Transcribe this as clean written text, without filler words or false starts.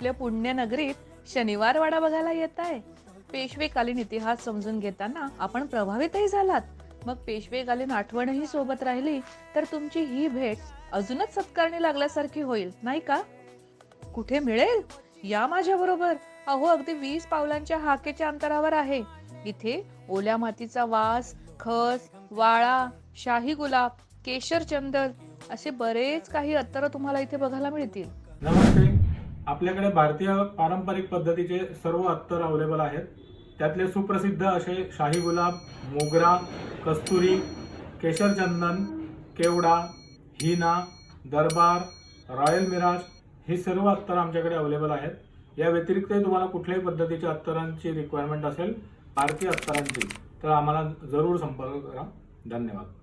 आपल्या पुण्यनगरीत शनिवार वाडा बघायला येत आहे. पेशवेकालीन इतिहास समजून घेताना आपण प्रभावितही झालात. मग पेशवेकालीन आठवणही सोबत राहिली तर तुमची ही भेट अजूनच सत्कारणी लागल्यासारखी होईल, नाही का? कुठे मिळेल? या माझ्या बरोबर. अहो, अगदी 20 पावलांच्या हाकेच्या अंतरावर आहे. इथे ओल्या मातीचा वास, खस, वाळा, शाही गुलाब, केशर चंदन असे बरेच काही अत्तर तुम्हाला इथे बघायला मिळतील. नमस्ते. आपल्याकडे भारतीय पारंपरिक पद्धतीचे सर्व अत्तर अवेलेबल आहेत. त्यातले सुप्रसिद्ध असे शाही गुलाब, मोगरा, कस्तुरी, केशर चंदन, केवडा, हिना, दरबार, रॉयल मिराज ही सर्व अत्तर आमच्याकडे अवेलेबल आहेत. या व्यतिरिक्तही तुम्हाला कुठल्याही पद्धतीच्या अत्तरांची रिक्वायरमेंट असेल, भारतीय अत्तरांची, तर आम्हाला जरूर संपर्क करा. धन्यवाद.